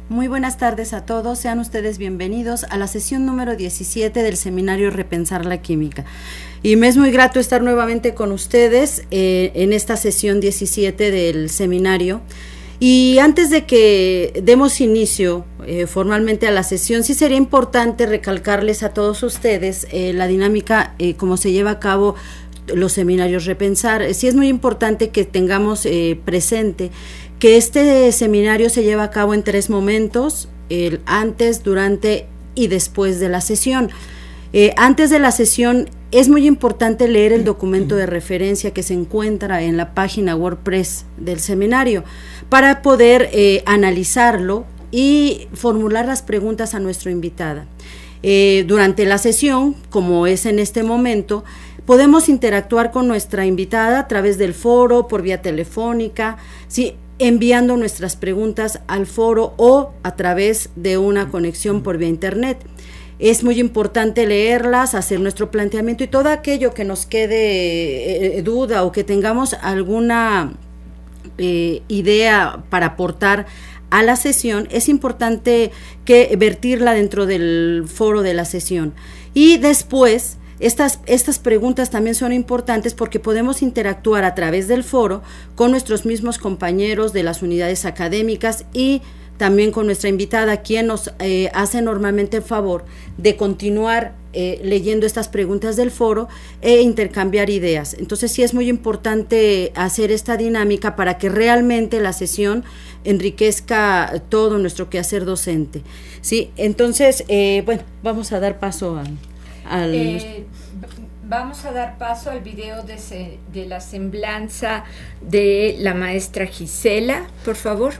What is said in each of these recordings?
Muy buenas tardes a todos, sean ustedes bienvenidos a la sesión número 17 del seminario Repensar la Química. Y me es muy grato estar nuevamente con ustedes en esta sesión 17 del seminario. Y antes de que demos inicio formalmente a la sesión, sí sería importante recalcarles a todos ustedes la dinámica como se lleva a cabo los seminarios Repensar. Sí es muy importante que tengamos presente que este seminario se lleva a cabo en 3 momentos: el antes, durante y después de la sesión. Antes de la sesión es muy importante leer el documento de referencia que se encuentra en la página WordPress del seminario para poder analizarlo y formular las preguntas a nuestra invitada. Durante la sesión, como es en este momento, podemos interactuar con nuestra invitada a través del foro, por vía telefónica, ¿sí?, enviando nuestras preguntas al foro o a través de una conexión por vía internet. Es muy importante leerlas, hacer nuestro planteamiento y todo aquello que nos quede duda o que tengamos alguna idea para aportar a la sesión, es importante que vertirla dentro del foro de la sesión. Y después, estas preguntas también son importantes porque podemos interactuar a través del foro con nuestros mismos compañeros de las unidades académicas y también con nuestra invitada, quien nos hace normalmente el favor de continuar leyendo estas preguntas del foro e intercambiar ideas. Entonces sí es muy importante hacer esta dinámica para que realmente la sesión enriquezca todo nuestro quehacer docente, ¿sí? Entonces, bueno, vamos a dar paso Vamos a dar paso al video de la semblanza de la maestra Gisela, por favor.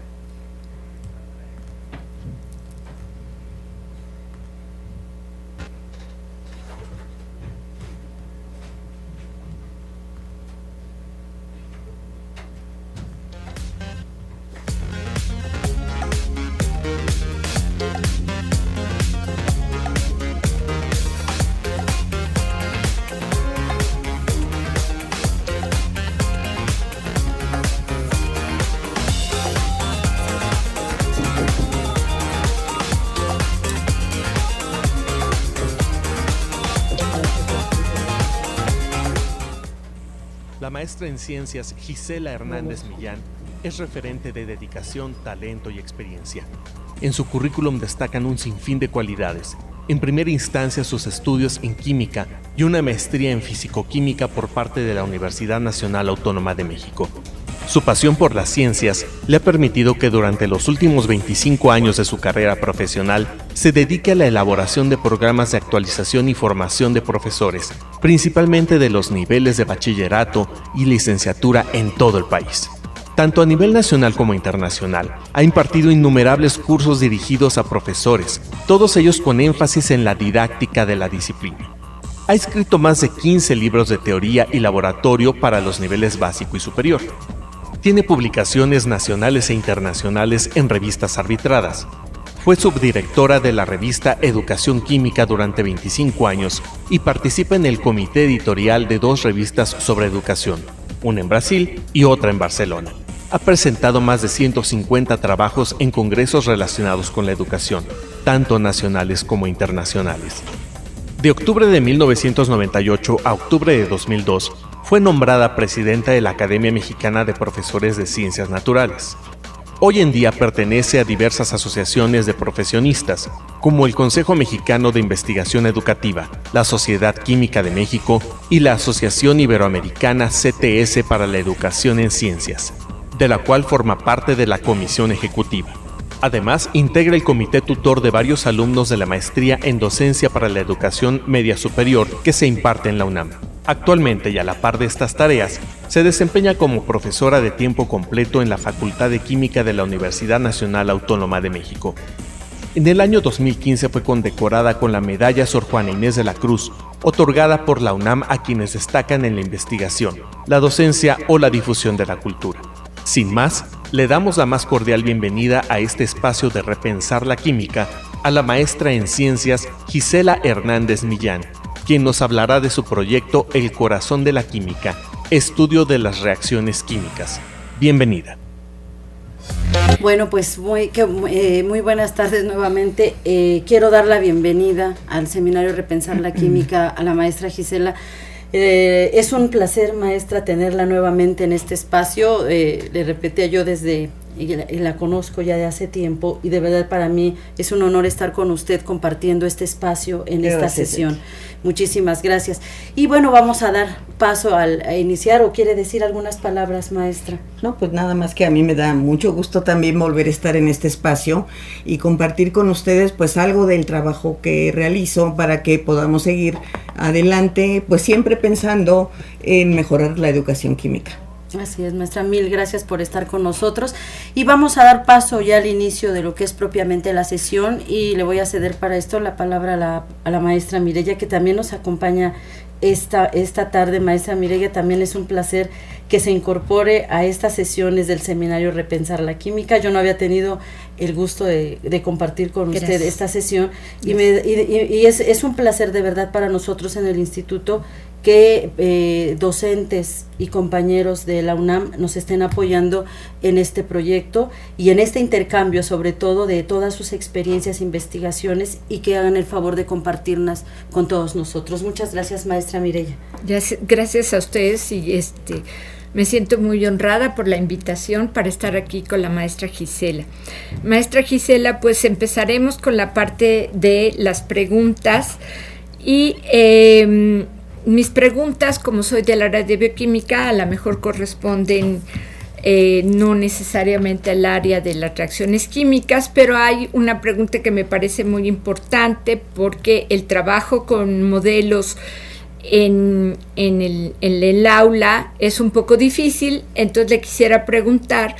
La maestra en ciencias Gisela Hernández Millán es referente de dedicación, talento y experiencia. En su currículum destacan un sinfín de cualidades. En primera instancia, sus estudios en química y una maestría en fisicoquímica por parte de la Universidad Nacional Autónoma de México. Su pasión por las ciencias le ha permitido que durante los últimos 25 años de su carrera profesional se dedique a la elaboración de programas de actualización y formación de profesores, principalmente de los niveles de bachillerato y licenciatura en todo el país. Tanto a nivel nacional como internacional, ha impartido innumerables cursos dirigidos a profesores, todos ellos con énfasis en la didáctica de la disciplina. Ha escrito más de 15 libros de teoría y laboratorio para los niveles básico y superior. Tiene publicaciones nacionales e internacionales en revistas arbitradas. Fue subdirectora de la revista Educación Química durante 25 años y participa en el comité editorial de 2 revistas sobre educación, una en Brasil y otra en Barcelona. Ha presentado más de 150 trabajos en congresos relacionados con la educación, tanto nacionales como internacionales. De octubre de 1998 a octubre de 2002, fue nombrada presidenta de la Academia Mexicana de Profesores de Ciencias Naturales. Hoy en día pertenece a diversas asociaciones de profesionistas, como el Consejo Mexicano de Investigación Educativa, la Sociedad Química de México y la Asociación Iberoamericana CTS para la Educación en Ciencias, de la cual forma parte de la Comisión Ejecutiva. Además, integra el comité tutor de varios alumnos de la maestría en docencia para la educación media superior que se imparte en la UNAM. Actualmente, y a la par de estas tareas, se desempeña como profesora de tiempo completo en la Facultad de Química de la Universidad Nacional Autónoma de México. En el año 2015 fue condecorada con la Medalla Sor Juana Inés de la Cruz, otorgada por la UNAM a quienes destacan en la investigación, la docencia o la difusión de la cultura. Sin más, le damos la más cordial bienvenida a este espacio de Repensar la Química a la maestra en ciencias Gisela Hernández Millán, quien nos hablará de su proyecto El Corazón de la Química, estudio de las reacciones químicas. Bienvenida. Bueno, pues muy buenas tardes nuevamente. Quiero dar la bienvenida al seminario Repensar la Química a la maestra Gisela. Es un placer, maestra, tenerla nuevamente en este espacio. Le repetía yo y la conozco ya de hace tiempo, y de verdad para mí es un honor estar con usted compartiendo este espacio en esta sesión. Muchísimas gracias. Y bueno, vamos a dar paso a iniciar, ¿o quiere decir algunas palabras, maestra? No, pues nada más que a mí me da mucho gusto también volver a estar en este espacio y compartir con ustedes pues algo del trabajo que realizo para que podamos seguir adelante, pues siempre pensando en mejorar la educación química. Así es, maestra, mil gracias por estar con nosotros, y vamos a dar paso ya al inicio de lo que es propiamente la sesión, y le voy a ceder para esto la palabra a la maestra Mireya, que también nos acompaña esta tarde. Maestra Mireya, también es un placer que se incorpore a estas sesiones del seminario Repensar la Química. Yo no había tenido el gusto de compartir con usted esta sesión, y es un placer de verdad para nosotros en el instituto que docentes y compañeros de la UNAM nos estén apoyando en este proyecto y en este intercambio, sobre todo de todas sus experiencias, investigaciones, y que hagan el favor de compartirlas con todos nosotros. Muchas gracias, maestra Mireya. Gracias a ustedes, y me siento muy honrada por la invitación para estar aquí con la maestra Gisela. Maestra Gisela, pues empezaremos con la parte de las preguntas, y mis preguntas, como soy del área de bioquímica, a lo mejor corresponden no necesariamente al área de las reacciones químicas, pero hay una pregunta que me parece muy importante, porque el trabajo con modelos en el aula es un poco difícil. Entonces le quisiera preguntar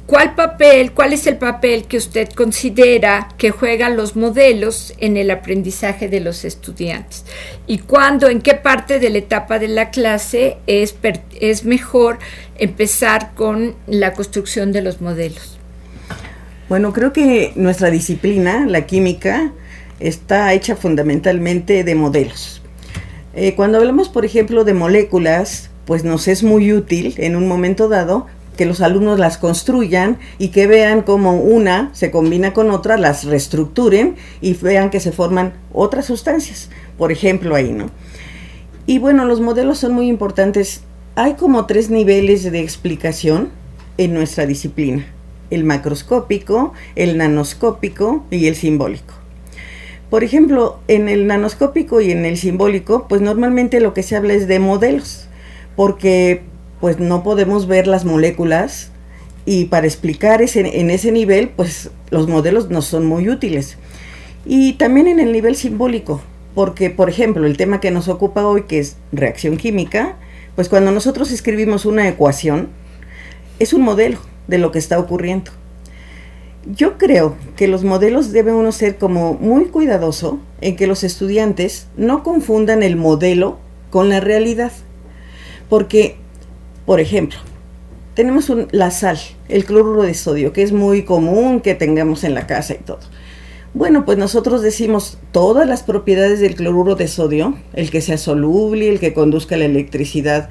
¿cuál es el papel que usted considera que juegan los modelos en el aprendizaje de los estudiantes, y en qué parte de la etapa de la clase es mejor empezar con la construcción de los modelos? Bueno, creo que nuestra disciplina, la química, está hecha fundamentalmente de modelos. Cuando hablamos, por ejemplo, de moléculas, pues nos es muy útil en un momento dado que los alumnos las construyan y que vean cómo una se combina con otra, las reestructuren y vean que se forman otras sustancias, por ejemplo, ahí, ¿no? Y bueno, los modelos son muy importantes. Hay como 3 niveles de explicación en nuestra disciplina: el macroscópico, el nanoscópico y el simbólico. Por ejemplo, en el nanoscópico y en el simbólico, pues normalmente lo que se habla es de modelos, porque pues no podemos ver las moléculas, y para explicar en ese nivel, pues los modelos nos son muy útiles. Y también en el nivel simbólico, porque por ejemplo el tema que nos ocupa hoy, que es reacción química, pues cuando nosotros escribimos una ecuación, es un modelo de lo que está ocurriendo. Yo creo que los modelos debe uno ser como muy cuidadoso en que los estudiantes no confundan el modelo con la realidad, porque por ejemplo, tenemos la sal, el cloruro de sodio, que es muy común que tengamos en la casa y todo. Bueno, pues nosotros decimos todas las propiedades del cloruro de sodio: el que sea soluble, el que conduzca la electricidad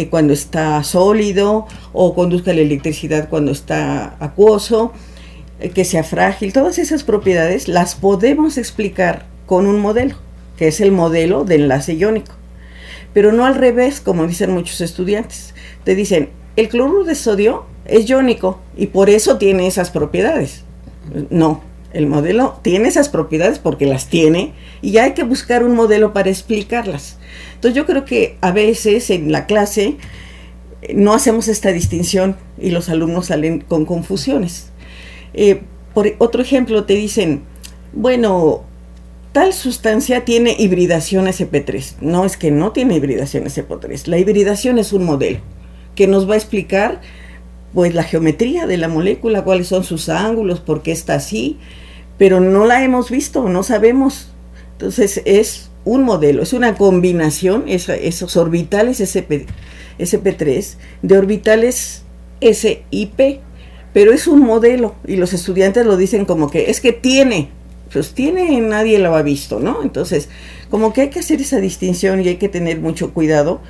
cuando está sólido, o conduzca la electricidad cuando está acuoso, que sea frágil. Todas esas propiedades las podemos explicar con un modelo, que es el modelo de enlace iónico. Pero no al revés, como dicen muchos estudiantes. Te dicen, el cloruro de sodio es iónico y por eso tiene esas propiedades. No, el modelo tiene esas propiedades porque las tiene, y hay que buscar un modelo para explicarlas. Entonces yo creo que a veces en la clase no hacemos esta distinción y los alumnos salen con confusiones. Por otro ejemplo, te dicen, bueno, tal sustancia tiene hibridación sp3. No, es que no tiene hibridación sp3. La hibridación es un modelo que nos va a explicar pues la geometría de la molécula, cuáles son sus ángulos, por qué está así, pero no la hemos visto, no sabemos. Entonces es un modelo, es una combinación, esos orbitales sp3 de orbitales s y p, pero es un modelo, y los estudiantes lo dicen como que es que tiene, pues tiene, nadie lo ha visto, ¿no? Entonces como que hay que hacer esa distinción y hay que tener mucho cuidado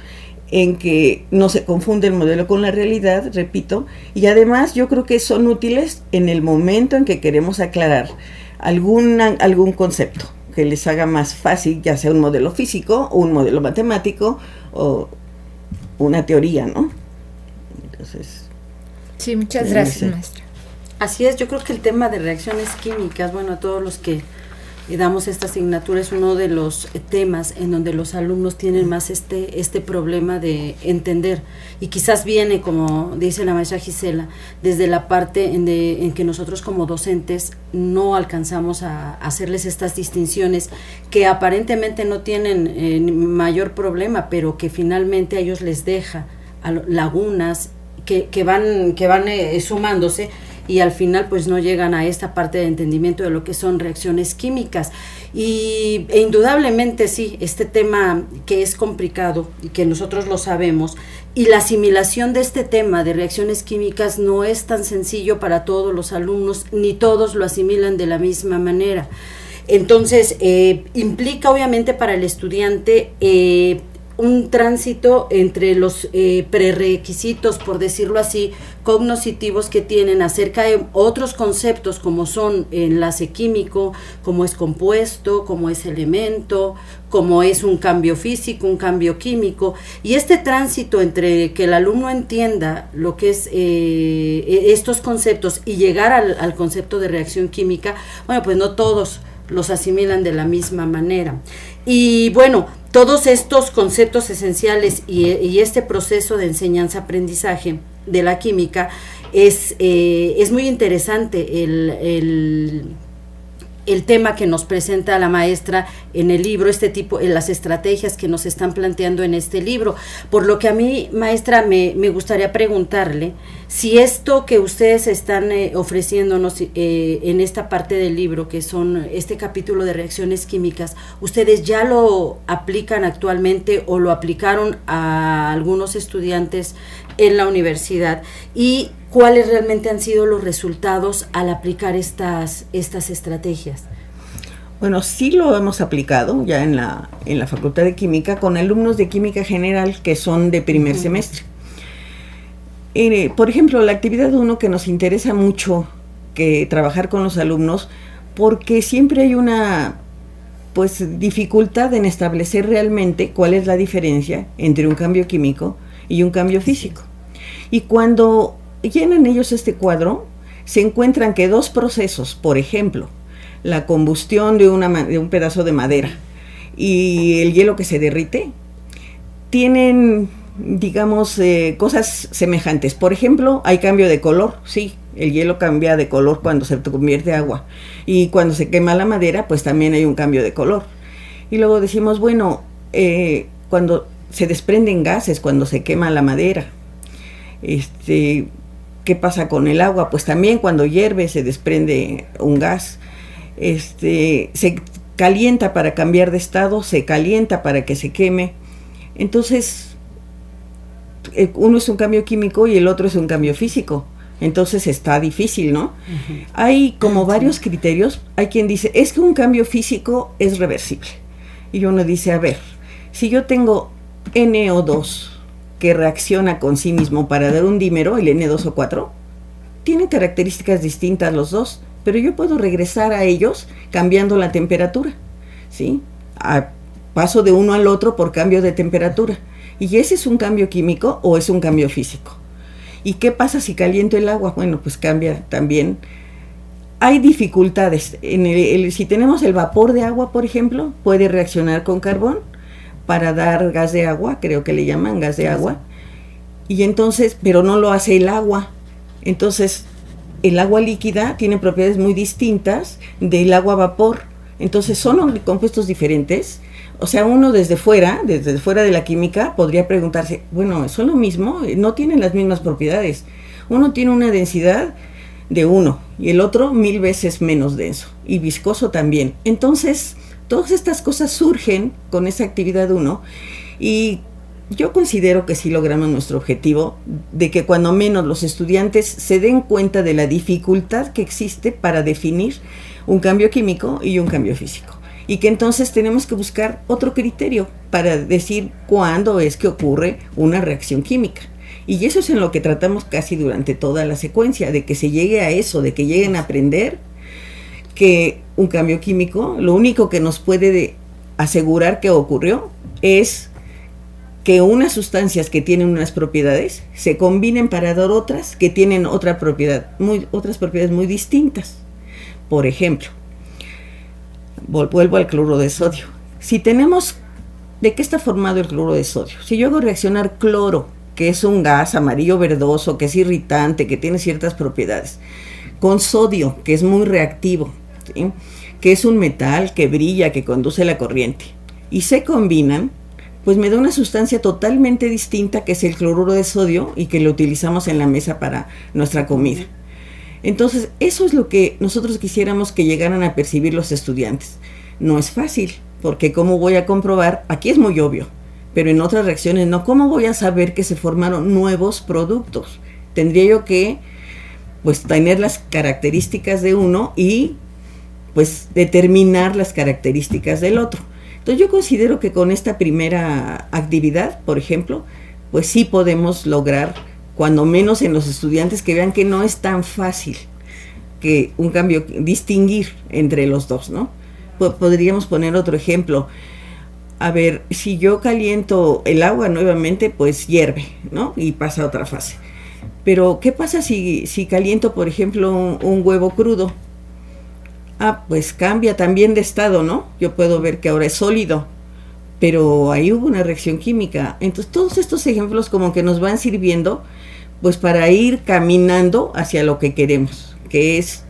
en que no se confunde el modelo con la realidad, repito, y además yo creo que son útiles en el momento en que queremos aclarar algún concepto que les haga más fácil, ya sea un modelo físico o un modelo matemático o una teoría, ¿no? Entonces, sí, muchas gracias, maestra. Así es, yo creo que el tema de reacciones químicas, bueno, a todos los que damos esta asignatura, es uno de los temas en donde los alumnos tienen más este problema de entender, y quizás viene, como dice la maestra Gisela, desde la parte en que nosotros como docentes no alcanzamos a hacerles estas distinciones que aparentemente no tienen mayor problema, pero que finalmente a ellos les deja lagunas que van sumándose, y al final pues no llegan a esta parte de entendimiento de lo que son reacciones químicas. E indudablemente sí, este tema que es complicado y que nosotros lo sabemos, y la asimilación de este tema de reacciones químicas no es tan sencillo para todos los alumnos, ni todos lo asimilan de la misma manera. Entonces implica obviamente para el estudiante un tránsito entre los prerequisitos, por decirlo así, cognitivos que tienen acerca de otros conceptos como son enlace químico, como es compuesto, como es elemento, como es un cambio físico, un cambio químico, y este tránsito entre que el alumno entienda lo que es estos conceptos y llegar al concepto de reacción química, bueno, pues no todos los asimilan de la misma manera. Y bueno, todos estos conceptos esenciales y este proceso de enseñanza-aprendizaje de la química es muy interesante el tema que nos presenta la maestra en el libro, las estrategias que nos están planteando en este libro. Por lo que a mí, maestra, me gustaría preguntarle si esto que ustedes están ofreciéndonos en esta parte del libro, que son este capítulo de reacciones químicas, ustedes ya lo aplican actualmente o lo aplicaron a algunos estudiantes en la universidad, y cuáles realmente han sido los resultados al aplicar estas estrategias. Bueno, sí lo hemos aplicado ya en la Facultad de Química con alumnos de Química General que son de primer semestre. Por ejemplo, la actividad 1 que nos interesa mucho que trabajar con los alumnos, porque siempre hay una dificultad en establecer realmente cuál es la diferencia entre un cambio químico y un cambio físico. Y cuando llenan ellos este cuadro, se encuentran que dos procesos, por ejemplo, la combustión de un pedazo de madera y el hielo que se derrite, tienen, digamos, cosas semejantes. Por ejemplo, hay cambio de color, sí, el hielo cambia de color cuando se convierte en agua, y cuando se quema la madera, pues también hay un cambio de color. Y luego decimos, bueno, cuando se desprenden gases, cuando se quema la madera, ¿qué pasa con el agua? Pues también cuando hierve se desprende un gas. Se calienta para cambiar de estado, se calienta para que se queme. Entonces, uno es un cambio químico y el otro es un cambio físico. Entonces está difícil, ¿no? Uh-huh. Hay como varios criterios. Hay quien dice, es que un cambio físico es reversible. Y uno dice, a ver, si yo tengo NO2 que reacciona con sí mismo para dar un dímero, el N2O4, tienen características distintas los dos, pero yo puedo regresar a ellos cambiando la temperatura, ¿sí? Paso de uno al otro por cambio de temperatura. ¿Y ese es un cambio químico o es un cambio físico? ¿Y qué pasa si caliento el agua? Bueno, pues cambia también. Hay dificultades. Si tenemos el vapor de agua, por ejemplo, puede reaccionar con carbón para dar gas de agua, creo que le llaman gas de agua, y entonces, pero no lo hace el agua. Entonces, el agua líquida tiene propiedades muy distintas del agua vapor. Entonces, son compuestos diferentes. O sea, uno desde fuera de la química, podría preguntarse, bueno, ¿son lo mismo? No tienen las mismas propiedades. Uno tiene una densidad de 1 y el otro 1000 veces menos denso, y viscoso también. Entonces, todas estas cosas surgen con esa actividad 1, y yo considero que sí logramos nuestro objetivo de que cuando menos los estudiantes se den cuenta de la dificultad que existe para definir un cambio químico y un cambio físico. y que entonces tenemos que buscar otro criterio para decir cuándo es que ocurre una reacción química. Y eso es en lo que tratamos casi durante toda la secuencia, de que se llegue a eso, de que lleguen a aprender que un cambio químico, lo único que nos puede asegurar que ocurrió es que unas sustancias que tienen unas propiedades se combinen para dar otras que tienen otras propiedades muy distintas. Por ejemplo, vuelvo al cloruro de sodio. Si tenemos, ¿de qué está formado el cloruro de sodio? Si yo hago reaccionar cloro, que es un gas amarillo verdoso, que es irritante, que tiene ciertas propiedades, con sodio, que es muy reactivo, ¿sí?, que es un metal que brilla, que conduce la corriente, y se combinan, pues me da una sustancia totalmente distinta, que es el cloruro de sodio, y que lo utilizamos en la mesa para nuestra comida. Entonces, eso es lo que nosotros quisiéramos que llegaran a percibir los estudiantes. No es fácil, porque ¿cómo voy a comprobar? Aquí es muy obvio, pero en otras reacciones no. ¿Cómo voy a saber que se formaron nuevos productos? Tendría yo que, pues, tener las características de uno y, pues, determinar las características del otro. Entonces yo considero que con esta primera actividad, por ejemplo, pues sí podemos lograr, cuando menos en los estudiantes, que vean que no es tan fácil que un cambio, distinguir entre los dos, ¿no? Podríamos poner otro ejemplo. A ver, si yo caliento el agua nuevamente, pues hierve, ¿no? Y pasa a otra fase. Pero, ¿qué pasa si caliento, por ejemplo, un huevo crudo? Pues cambia también de estado, ¿no? Yo puedo ver que ahora es sólido, pero ahí hubo una reacción química. Entonces, todos estos ejemplos como que nos van sirviendo, pues, para ir caminando hacia lo que queremos, que es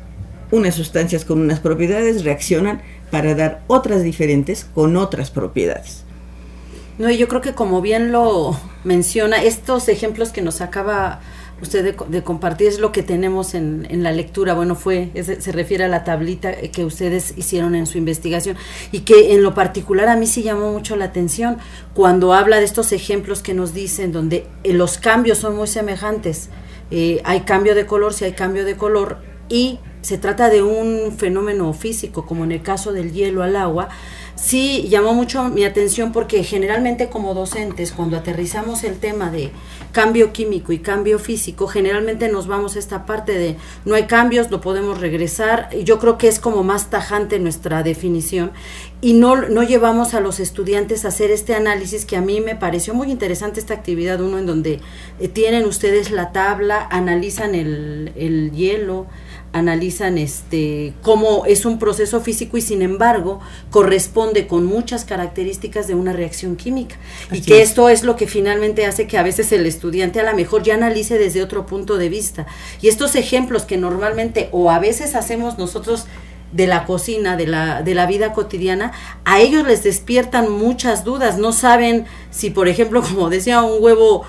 unas sustancias con unas propiedades reaccionan para dar otras diferentes con otras propiedades. No, y yo creo que, como bien lo menciona, estos ejemplos que nos acaba usted de compartir es lo que tenemos en la lectura. Bueno, se refiere a la tablita que ustedes hicieron en su investigación, y que en lo particular a mí sí llamó mucho la atención cuando habla de estos ejemplos que nos dicen donde los cambios son muy semejantes. Hay cambio de color, si hay cambio de color, y se trata de un fenómeno físico, como en el caso del hielo al agua. Sí llamó mucho mi atención, porque generalmente como docentes, cuando aterrizamos el tema de cambio químico y cambio físico, generalmente nos vamos a esta parte de no hay cambios, lo podemos regresar, y yo creo que es como más tajante nuestra definición, y no llevamos a los estudiantes a hacer este análisis, que a mí me pareció muy interesante esta actividad 1, en donde tienen ustedes la tabla, analizan el hielo, analizan cómo es un proceso físico, y sin embargo corresponde con muchas características de una reacción química. Así, y que esto es lo que finalmente hace que a veces el estudiante a lo mejor ya analice desde otro punto de vista. Y estos ejemplos que normalmente o a veces hacemos nosotros de la cocina, de la vida cotidiana, a ellos les despiertan muchas dudas. No saben si, por ejemplo, como decía, un huevo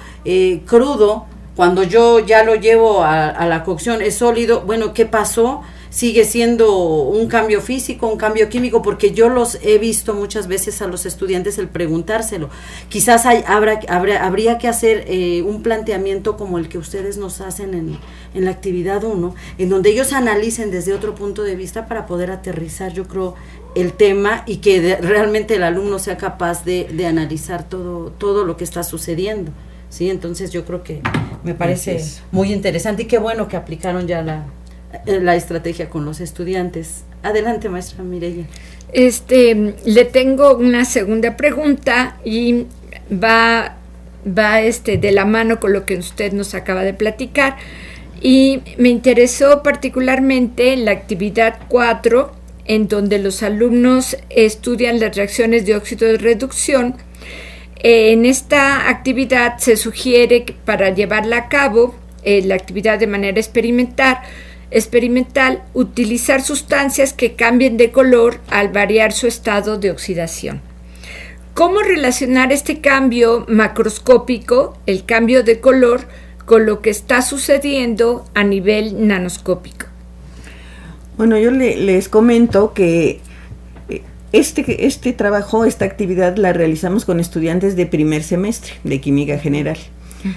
crudo, cuando yo ya lo llevo a la cocción, es sólido. Bueno, ¿qué pasó? Sigue siendo un cambio físico, un cambio químico, porque yo los he visto muchas veces a los estudiantes el preguntárselo. Quizás habría que hacer un planteamiento como el que ustedes nos hacen en la actividad 1, en donde ellos analicen desde otro punto de vista para poder aterrizar, yo creo, el tema, y que realmente el alumno sea capaz de analizar todo lo que está sucediendo. Sí, entonces yo creo que me parece muy interesante, y qué bueno que aplicaron ya la estrategia con los estudiantes. Adelante, maestra Mireya. Le tengo una segunda pregunta, y va de la mano con lo que usted nos acaba de platicar, y me interesó particularmente en la actividad 4, en donde los alumnos estudian las reacciones de óxido de reducción. En esta actividad se sugiere que para llevarla a cabo, la actividad de manera experimental, utilizar sustancias que cambien de color al variar su estado de oxidación. ¿Cómo relacionar este cambio macroscópico, el cambio de color, con lo que está sucediendo a nivel nanoscópico? Bueno, yo les comento que este trabajo, esta actividad la realizamos con estudiantes de primer semestre de Química General. Uh-huh.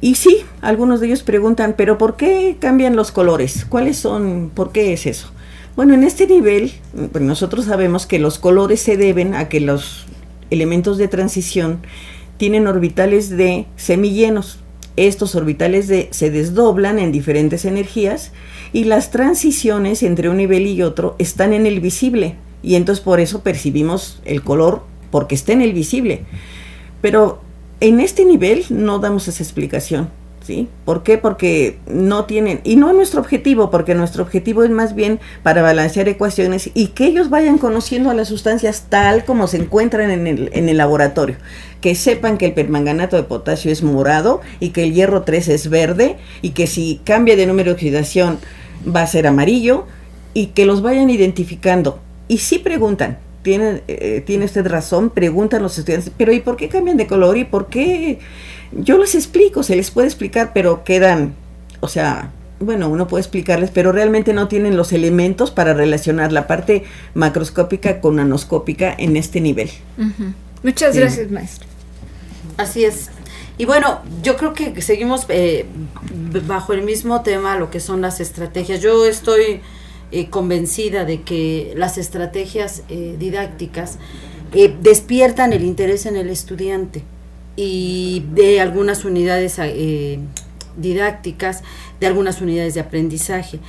Y sí, algunos de ellos preguntan, ¿pero por qué cambian los colores? ¿Cuáles son? ¿Por qué es eso? Bueno, en este nivel, pues nosotros sabemos que los colores se deben a que los elementos de transición tienen orbitales de semillenos. Estos orbitales se desdoblan en diferentes energías y las transiciones entre un nivel y otro están en el visible. Y entonces por eso percibimos el color, porque está en el visible. Pero en este nivel no damos esa explicación, ¿sí? ¿Por qué? Porque no tienen, y no es nuestro objetivo, porque nuestro objetivo es más bien para balancear ecuaciones y que ellos vayan conociendo a las sustancias tal como se encuentran en el laboratorio. Que sepan que el permanganato de potasio es morado y que el hierro 3 es verde y que si cambia de número de oxidación va a ser amarillo, y que los vayan identificando. Y sí preguntan, tiene usted razón, preguntan los estudiantes, pero ¿y por qué cambian de color? ¿Y por qué? Yo les explico, se les puede explicar, pero quedan, o sea, bueno, uno puede explicarles, pero realmente no tienen los elementos para relacionar la parte macroscópica con nanoscópica en este nivel. Muchas gracias, maestra. Así es. Y bueno, yo creo que seguimos bajo el mismo tema, lo que son las estrategias. Yo estoy convencida de que las estrategias didácticas despiertan el interés en el estudiante, y de algunas unidades didácticas, de algunas unidades de aprendizaje.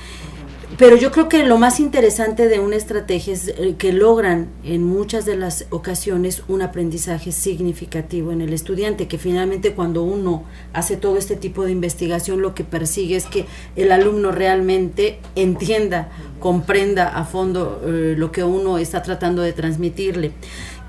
Pero yo creo que lo más interesante de una estrategia es que logran en muchas de las ocasiones un aprendizaje significativo en el estudiante, que finalmente cuando uno hace todo este tipo de investigación lo que persigue es que el alumno realmente entienda, comprenda a fondo lo que uno está tratando de transmitirle.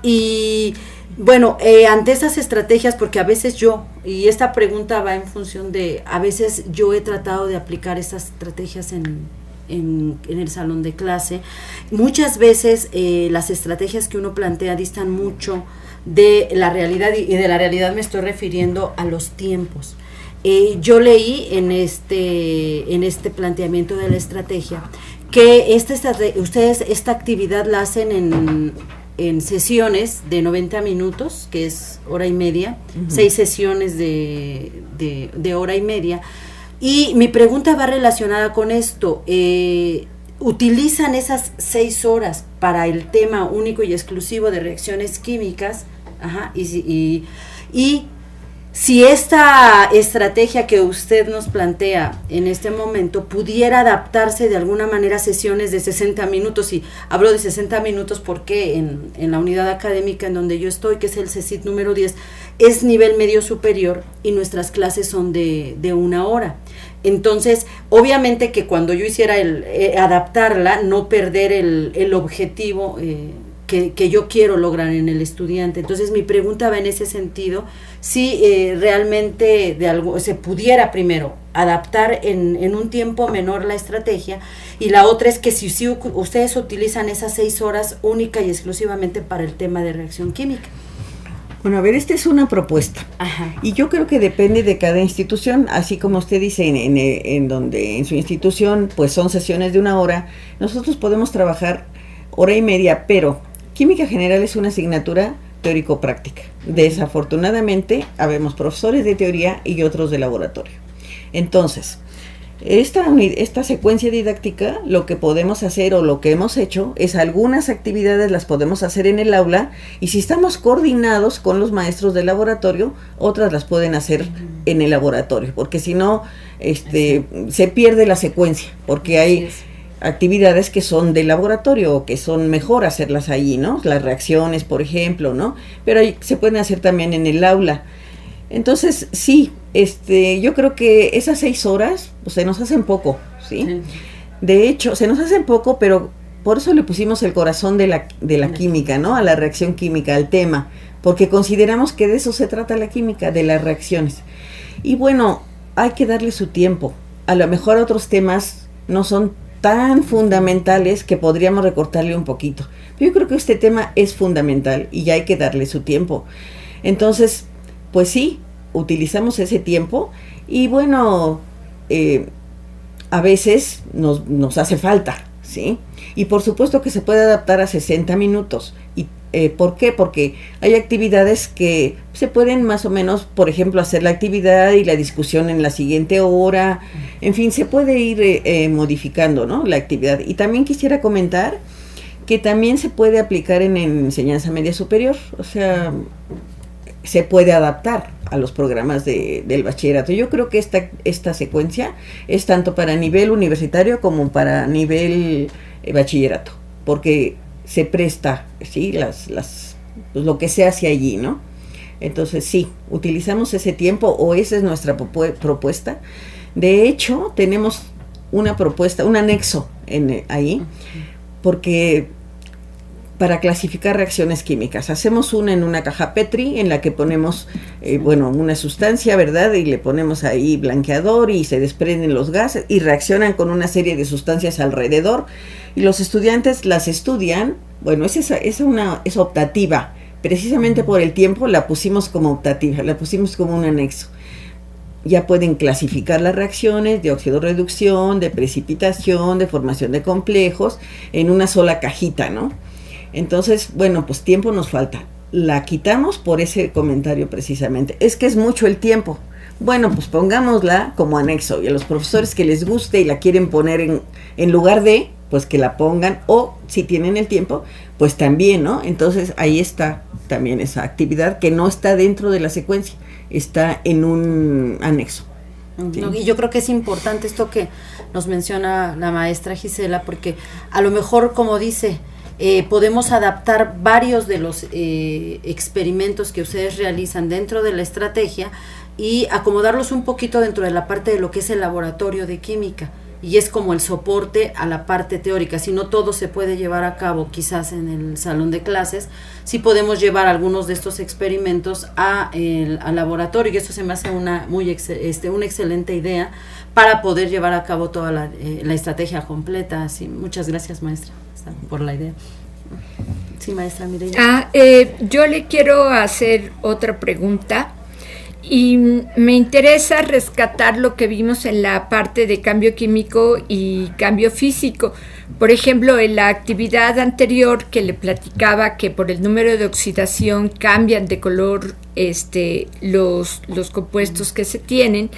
Y bueno, ante esas estrategias, porque a veces y esta pregunta va en función de, a veces yo he tratado de aplicar estas estrategias en el salón de clase. Muchas veces las estrategias que uno plantea distan mucho de la realidad, y de la realidad me estoy refiriendo a los tiempos. Yo leí en este planteamiento de la estrategia que ustedes esta actividad la hacen en sesiones de 90 minutos, que es hora y media, 6 sesiones de hora y media. Y mi pregunta va relacionada con esto. ¿Utilizan esas 6 horas para el tema único y exclusivo de reacciones químicas? Ajá, y si esta estrategia que usted nos plantea en este momento pudiera adaptarse de alguna manera a sesiones de 60 minutos, y hablo de 60 minutos porque en la unidad académica en donde yo estoy, que es el CECIT número 10, es nivel medio superior y nuestras clases son de 1 hora. Entonces, obviamente que cuando yo hiciera adaptarla, no perder el objetivo que yo quiero lograr en el estudiante. Entonces, mi pregunta va en ese sentido, si realmente se pudiera primero adaptar en un tiempo menor la estrategia, y la otra es que si ustedes utilizan esas 6 horas única y exclusivamente para el tema de reacción química. Bueno, a ver, esta es una propuesta. Ajá. Y yo creo que depende de cada institución, así como usted dice, en donde en su institución pues son sesiones de 1 hora, nosotros podemos trabajar hora y media, pero Química General es una asignatura teórico-práctica. Desafortunadamente, habemos profesores de teoría y otros de laboratorio. Entonces, esta secuencia didáctica, lo que podemos hacer o lo que hemos hecho es algunas actividades las podemos hacer en el aula, y si estamos coordinados con los maestros del laboratorio, otras las pueden hacer en el laboratorio, porque si no, se pierde la secuencia, porque hay actividades que son de laboratorio o que son mejor hacerlas ahí, ¿no? Las reacciones, por ejemplo, ¿no? Pero se pueden hacer también en el aula. Entonces, sí, yo creo que esas 6 horas pues, se nos hacen poco, ¿sí? Sí. De hecho, se nos hacen poco, pero por eso le pusimos el corazón de la química, ¿no? A la reacción química, al tema, porque consideramos que de eso se trata la química, de las reacciones. Y bueno, hay que darle su tiempo. A lo mejor otros temas no son tan fundamentales que podríamos recortarle un poquito. Pero yo creo que este tema es fundamental y ya hay que darle su tiempo. Entonces, pues sí, utilizamos ese tiempo y bueno, a veces nos hace falta, ¿sí? Y por supuesto que se puede adaptar a 60 minutos ¿Por qué? Porque hay actividades que se pueden más o menos, por ejemplo, hacer la actividad y la discusión en la siguiente hora, en fin, se puede ir modificando, ¿no?, la actividad. Y también quisiera comentar que también se puede aplicar en enseñanza media superior, o sea, se puede adaptar a los programas del bachillerato. Yo creo que esta secuencia es tanto para nivel universitario como para nivel bachillerato, porque se presta, sí, pues lo que se hace allí, ¿no? Entonces sí, utilizamos ese tiempo, o esa es nuestra propuesta. De hecho, tenemos una propuesta, un anexo ahí, porque para clasificar reacciones químicas. Hacemos una en una caja Petri en la que ponemos, una sustancia, ¿verdad? Y le ponemos ahí blanqueador y se desprenden los gases y reaccionan con una serie de sustancias alrededor. Y los estudiantes las estudian. Bueno, es optativa. Precisamente por el tiempo la pusimos como optativa, la pusimos como un anexo. Ya pueden clasificar las reacciones de oxidorreducción, de precipitación, de formación de complejos en una sola cajita, ¿no? Entonces, bueno, pues tiempo nos falta. La quitamos por ese comentario precisamente. Es que es mucho el tiempo. Bueno, pues pongámosla como anexo. Y a los profesores que les guste y la quieren poner en lugar de, pues que la pongan. O si tienen el tiempo, pues también, ¿no? Entonces ahí está también esa actividad que no está dentro de la secuencia. Está en un anexo. ¿Sí? Y yo creo que es importante esto que nos menciona la maestra Gisela, porque a lo mejor, como dice, podemos adaptar varios de los experimentos que ustedes realizan dentro de la estrategia y acomodarlos un poquito dentro de la parte de lo que es el laboratorio de química, y es como el soporte a la parte teórica. Si no todo se puede llevar a cabo quizás en el salón de clases, sí podemos llevar algunos de estos experimentos al laboratorio, y eso se me hace una excelente idea para poder llevar a cabo toda la estrategia completa. Así, muchas gracias, maestra, por la idea. Sí, maestra Mireya. Yo le quiero hacer otra pregunta, y me interesa rescatar lo que vimos en la parte de cambio químico y cambio físico. Por ejemplo, en la actividad anterior que le platicaba que por el número de oxidación cambian de color los compuestos que se tienen.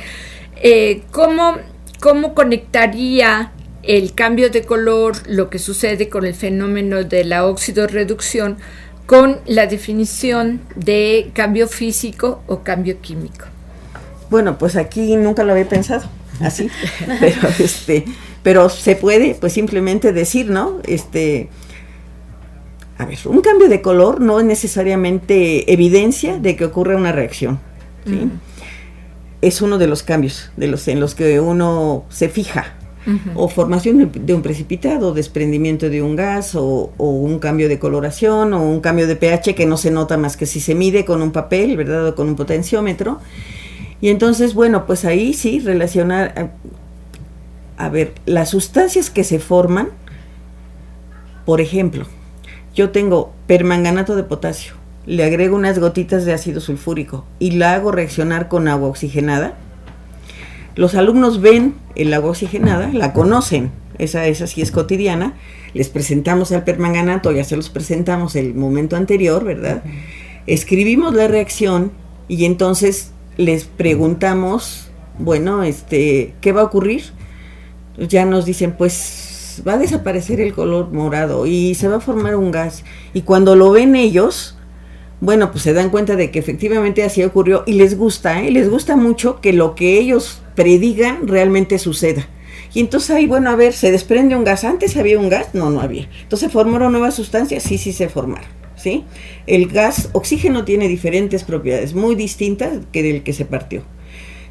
¿Cómo conectaría el cambio de color, lo que sucede con el fenómeno de la oxidorreducción, con la definición de cambio físico o cambio químico? Bueno, pues aquí nunca lo había pensado así, pero se puede pues simplemente decir, ¿no? A ver, un cambio de color no es necesariamente evidencia de que ocurra una reacción, ¿sí? Uh-huh. Es uno de los cambios en los que uno se fija. Uh-huh. O formación de un precipitado, desprendimiento de un gas, o un cambio de coloración, o un cambio de pH que no se nota más que si se mide con un papel, ¿verdad?, o con un potenciómetro. Y entonces, bueno, pues ahí sí relacionar, a ver, las sustancias que se forman. Por ejemplo, yo tengo permanganato de potasio, le agrego unas gotitas de ácido sulfúrico y la hago reaccionar con agua oxigenada. Los alumnos ven el agua oxigenada, la conocen, esa sí es cotidiana, les presentamos al permanganato, ya se los presentamos el momento anterior, ¿verdad? Uh-huh. Escribimos la reacción y entonces les preguntamos, bueno, ¿qué va a ocurrir? Ya nos dicen, pues va a desaparecer el color morado y se va a formar un gas. Y cuando lo ven ellos, bueno, pues se dan cuenta de que efectivamente así ocurrió y les gusta mucho que lo que ellos predigan realmente suceda. Y entonces ahí, bueno, a ver, ¿se desprende un gas? ¿Antes había un gas? No había. Entonces, ¿se formaron nuevas sustancias? Sí se formaron, ¿sí? El gas oxígeno tiene diferentes propiedades muy distintas que del que se partió.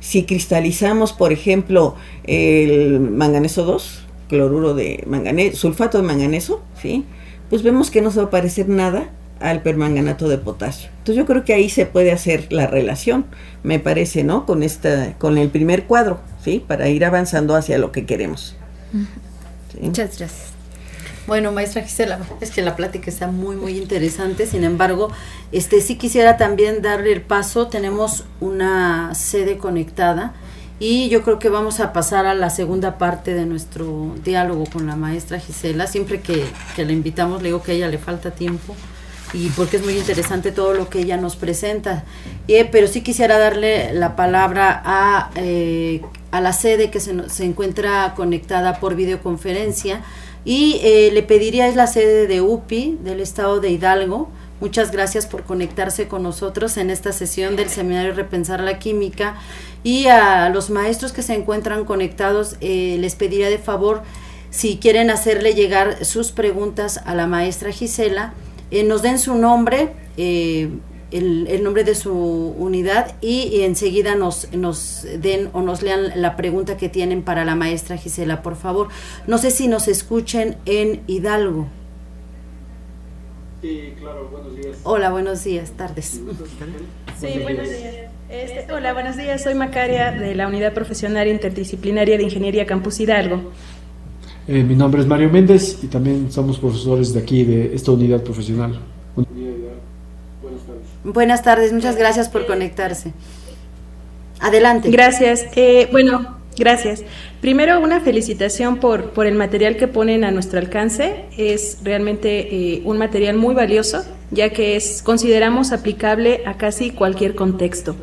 Si cristalizamos, por ejemplo, el manganeso 2, cloruro de manganeso, sulfato de manganeso, ¿sí?, pues vemos que no se va a parecer nada al permanganato de potasio. Entonces yo creo que ahí se puede hacer la relación, me parece, ¿no?, con el primer cuadro, ¿sí?, para ir avanzando hacia lo que queremos. ¿Sí? Muchas gracias. Bueno, maestra Gisela, es que la plática está muy, muy interesante. Sin embargo, sí quisiera también darle el paso. Tenemos una sede conectada y yo creo que vamos a pasar a la segunda parte de nuestro diálogo con la maestra Gisela. Siempre que la invitamos, le digo que a ella le falta tiempo y porque es muy interesante todo lo que ella nos presenta. Pero sí quisiera darle la palabra a la sede que se encuentra conectada por videoconferencia, y le pediría, es la sede de UPI del estado de Hidalgo. Muchas gracias por conectarse con nosotros en esta sesión del seminario Repensar la Química, y a los maestros que se encuentran conectados les pediría de favor, si quieren hacerle llegar sus preguntas a la maestra Gisela, nos den su nombre, el nombre de su unidad, y enseguida nos den o nos lean la pregunta que tienen para la maestra Gisela, por favor. No sé si nos escuchen en Hidalgo. Sí, claro, buenos días. Hola, buenos días, tardes. Sí, buenos días. Hola, buenos días. Soy Macaria, de la Unidad Profesional Interdisciplinaria de Ingeniería Campus Hidalgo. Mi nombre es Mario Méndez y también somos profesores de aquí, de esta unidad profesional. Buenas tardes. Buenas tardes, muchas gracias por conectarse. Adelante. Gracias. Gracias. Primero, una felicitación por el material que ponen a nuestro alcance. Es realmente un material muy valioso, ya que consideramos aplicable a casi cualquier contexto.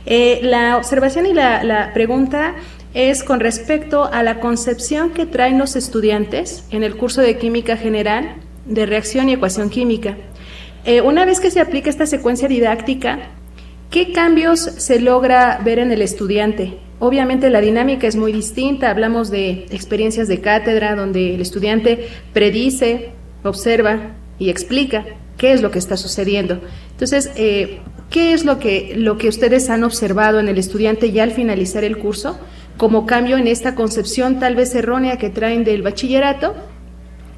La observación y la pregunta es con respecto a la concepción que traen los estudiantes en el curso de Química General de Reacción y Ecuación Química. Una vez que se aplica esta secuencia didáctica, ¿qué cambios se logra ver en el estudiante? Obviamente la dinámica es muy distinta, hablamos de experiencias de cátedra donde el estudiante predice, observa y explica qué es lo que está sucediendo. Entonces, ¿qué es lo que ustedes han observado en el estudiante ya al finalizar el curso como cambio en esta concepción tal vez errónea que traen del bachillerato?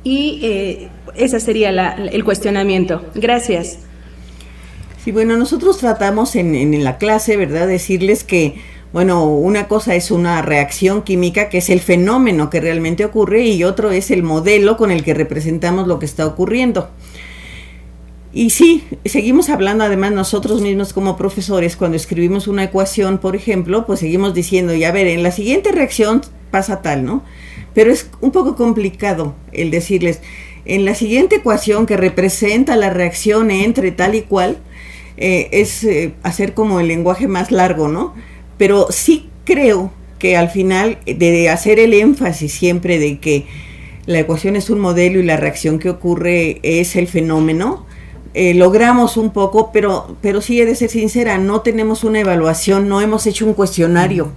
Y ese sería el cuestionamiento. Gracias. Sí, bueno, nosotros tratamos en la clase, ¿verdad?, decirles que, bueno, una cosa es una reacción química, que es el fenómeno que realmente ocurre, y otro es el modelo con el que representamos lo que está ocurriendo. Y sí, seguimos hablando además nosotros mismos como profesores, cuando escribimos una ecuación, por ejemplo, pues seguimos diciendo, ya ver, en la siguiente reacción pasa tal, ¿no? Pero es un poco complicado el decirles, en la siguiente ecuación que representa la reacción entre tal y cual, es hacer como el lenguaje más largo, ¿no? Pero sí creo que al final de hacer el énfasis siempre de que la ecuación es un modelo y la reacción que ocurre es el fenómeno, logramos un poco, pero sí he de ser sincera, no tenemos una evaluación, no hemos hecho un cuestionario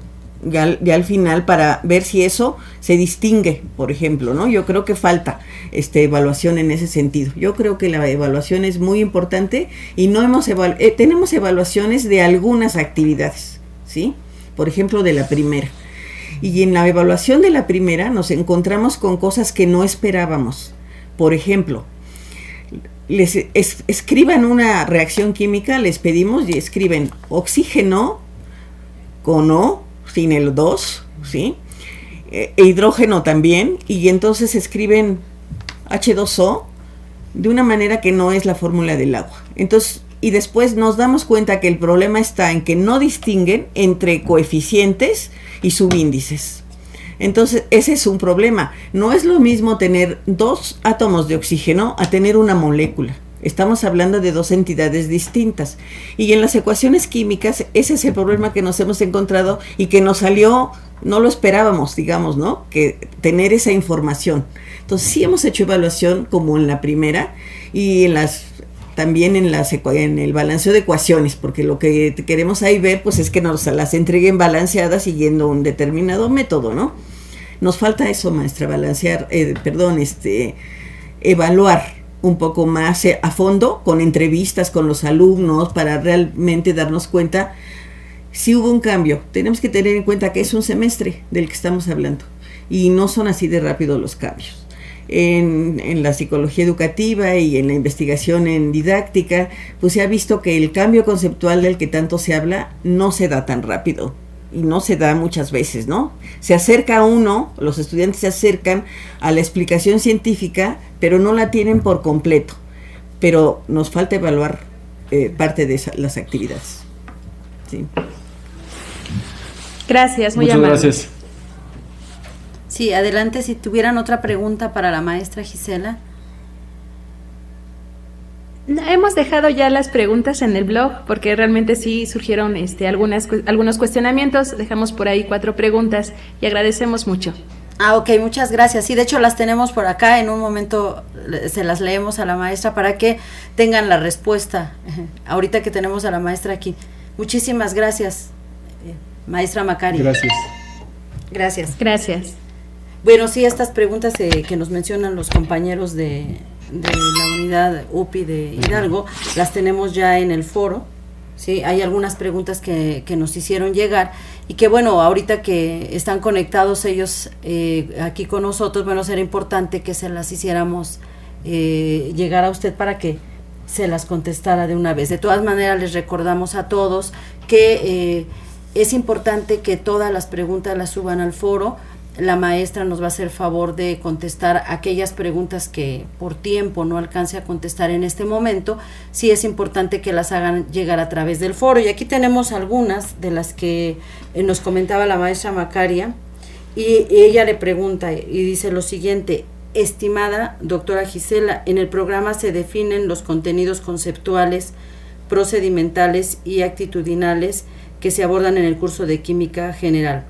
ya al final para ver si eso se distingue, por ejemplo, ¿no? Yo creo que falta evaluación en ese sentido. Yo creo que la evaluación es muy importante y no hemos tenemos evaluaciones de algunas actividades, ¿sí? Por ejemplo, de la primera. Y en la evaluación de la primera nos encontramos con cosas que no esperábamos. Por ejemplo, les escriban una reacción química, les pedimos y escriben oxígeno con O, sin el 2, ¿sí? Hidrógeno también, y entonces escriben H2O de una manera que no es la fórmula del agua. Entonces, y después nos damos cuenta que el problema está en que no distinguen entre coeficientes y subíndices. Entonces, ese es un problema. No es lo mismo tener 2 átomos de oxígeno a tener una molécula. Estamos hablando de 2 entidades distintas. Y en las ecuaciones químicas, ese es el problema que nos hemos encontrado y que nos salió, no lo esperábamos, digamos, ¿no? Que tener esa información. Entonces, sí hemos hecho evaluación como en la primera y también en el balanceo de ecuaciones, porque lo que queremos ahí ver, pues es que nos las entreguen balanceadas siguiendo un determinado método, ¿no? Nos falta eso, maestra, evaluar un poco más a fondo, con entrevistas con los alumnos, para realmente darnos cuenta si hubo un cambio. Tenemos que tener en cuenta que es un semestre del que estamos hablando, y no son así de rápido los cambios. En la psicología educativa y en la investigación en didáctica, pues se ha visto que el cambio conceptual del que tanto se habla no se da tan rápido, y no se da muchas veces, ¿no? Se acerca uno, los estudiantes se acercan a la explicación científica, pero no la tienen por completo. Pero nos falta evaluar parte de las actividades. Sí. Gracias, muy Muchas amable. Gracias. Sí, adelante, si tuvieran otra pregunta para la maestra Gisela. Hemos dejado ya las preguntas en el blog porque realmente sí surgieron algunos cuestionamientos. Dejamos por ahí 4 preguntas y agradecemos mucho. Ok, muchas gracias. Sí, de hecho las tenemos por acá. En un momento se las leemos a la maestra para que tengan la respuesta. Ahorita que tenemos a la maestra aquí. Muchísimas gracias, maestra Macari. Gracias. Gracias. Gracias. Bueno, sí, estas preguntas que nos mencionan los compañeros de la unidad UPI de Hidalgo, las tenemos ya en el foro. Sí, hay algunas preguntas que nos hicieron llegar y que bueno, ahorita que están conectados ellos aquí con nosotros, bueno, será importante que se las hiciéramos llegar a usted para que se las contestara de una vez. De todas maneras, les recordamos a todos que es importante que todas las preguntas las suban al foro. La maestra nos va a hacer favor de contestar aquellas preguntas que por tiempo no alcance a contestar en este momento. Sí es importante que las hagan llegar a través del foro. Y aquí tenemos algunas de las que nos comentaba la maestra Macaria. Y ella le pregunta y dice lo siguiente: estimada doctora Gisela, en el programa se definen los contenidos conceptuales, procedimentales y actitudinales que se abordan en el curso de Química General.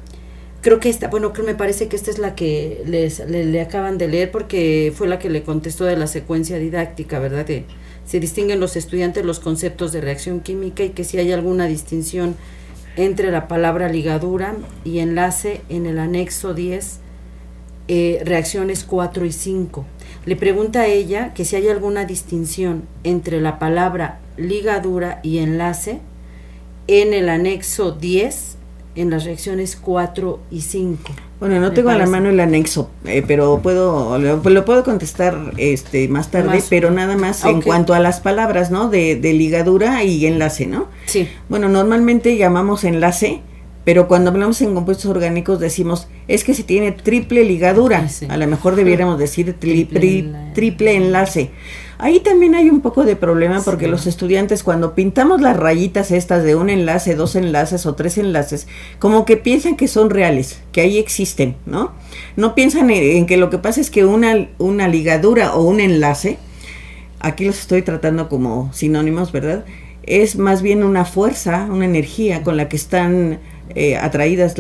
Creo que me parece que esta es la que le acaban de leer porque fue la que le contestó de la secuencia didáctica, ¿verdad? Que se distinguen los estudiantes los conceptos de reacción química y que si hay alguna distinción entre la palabra ligadura y enlace en el anexo 10, reacciones 4 y 5. Le pregunta a ella que si hay alguna distinción entre la palabra ligadura y enlace en el anexo 10, en las reacciones 4 y 5. Bueno, no tengo a la mano el anexo, pero lo puedo contestar más tarde, pero nada más en cuanto a las palabras, ¿no? De ligadura y enlace, ¿no? Sí. Bueno, normalmente llamamos enlace, pero cuando hablamos en compuestos orgánicos decimos, es que se tiene triple ligadura. Sí. A lo mejor debiéramos decir triple enlace. Ahí también hay un poco de problema porque los estudiantes cuando pintamos las rayitas estas de un enlace, 2 enlaces o 3 enlaces, como que piensan que son reales, que ahí existen, ¿no? No piensan en que lo que pasa es que una ligadura o un enlace, aquí los estoy tratando como sinónimos, ¿verdad? Es más bien una fuerza, una energía con la que están atraídas